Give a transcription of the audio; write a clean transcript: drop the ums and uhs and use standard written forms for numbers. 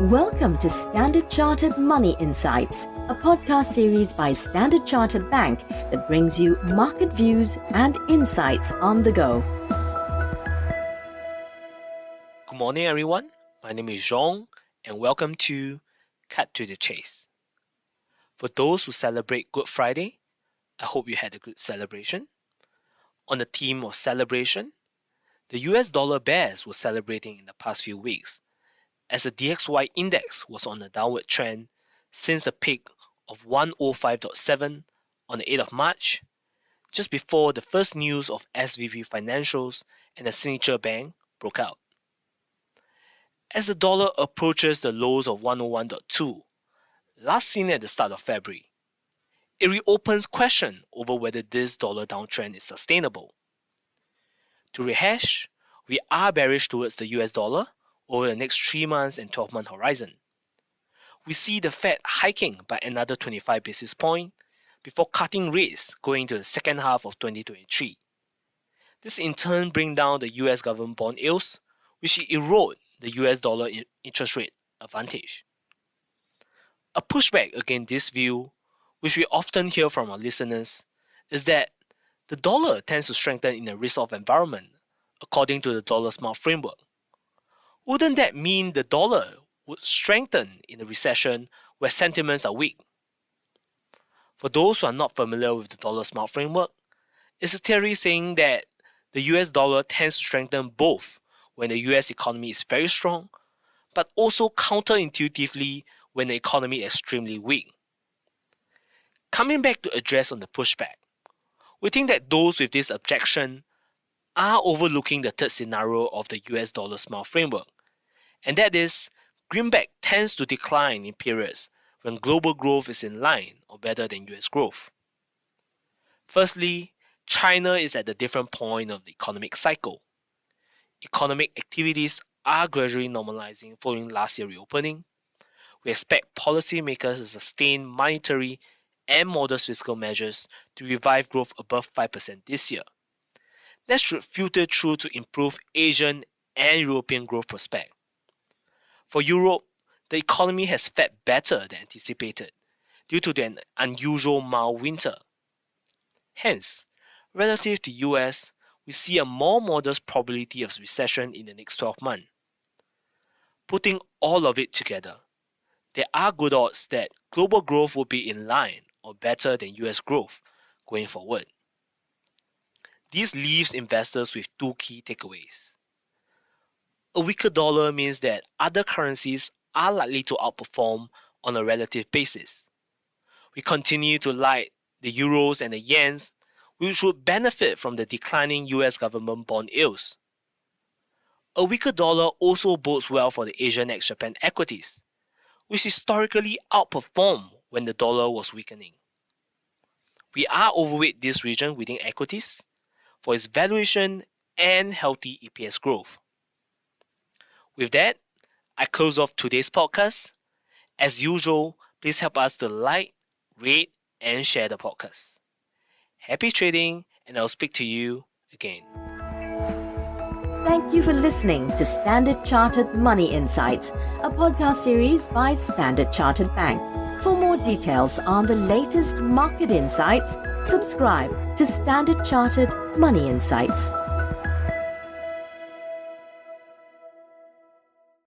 Welcome to Standard Chartered Money Insights, a podcast series by Standard Chartered Bank that brings you market views and insights on the go. Good morning, everyone. My name is Zhong, and welcome to Cut to the Chase. For those who celebrate Good Friday, I hope you had a good celebration. On the theme of celebration, the US dollar bears were celebrating in the past few weeks, as the DXY index was on a downward trend since the peak of 105.7 on the 8th of March, just before the first news of SVB financials and the Signature Bank broke out. As the dollar approaches the lows of 101.2, last seen at the start of February, it reopens question over whether this dollar downtrend is sustainable. To rehash, we are bearish towards the US dollar over the next 3 months and 12-month horizon. We see the Fed hiking by another 25 basis points before cutting rates going into the second half of 2023. This in turn brings down the US government bond yields, which erode the US dollar interest rate advantage. A pushback against this view, which we often hear from our listeners, is that the dollar tends to strengthen in a risk-off environment, according to the dollar smart framework. Wouldn't that mean the dollar would strengthen in a recession where sentiments are weak? For those who are not familiar with the dollar smart framework, it's a theory saying that the US dollar tends to strengthen both when the US economy is very strong, but also counterintuitively when the economy is extremely weak. Coming back to address on the pushback, we think that those with this objection are overlooking the third scenario of the US dollar smart framework, and that is, greenback tends to decline in periods when global growth is in line or better than US growth. Firstly, China is at a different point of the economic cycle. Economic activities are gradually normalizing following last year's reopening. We expect policymakers to sustain monetary and modest fiscal measures to revive growth above 5% this year. That should filter through to improve Asian and European growth prospects. For Europe, the economy has fared better than anticipated due to an unusual mild winter. Hence, relative to US, we see a more modest probability of recession in the next 12 months. Putting all of it together, there are good odds that global growth will be in line or better than US growth going forward. This leaves investors with two key takeaways. A weaker dollar means that other currencies are likely to outperform on a relative basis. We continue to like the euros and the yens, which would benefit from the declining US government bond yields. A weaker dollar also bodes well for the Asian ex-Japan equities, which historically outperformed when the dollar was weakening. We are overweight this region within equities for its valuation and healthy EPS growth. With that, I close off today's podcast. As usual, please help us to like, rate, and share the podcast. Happy trading, and I'll speak to you again. Thank you for listening to Standard Chartered Money Insights, a podcast series by Standard Chartered Bank. For more details on the latest market insights, subscribe to Standard Chartered Money Insights.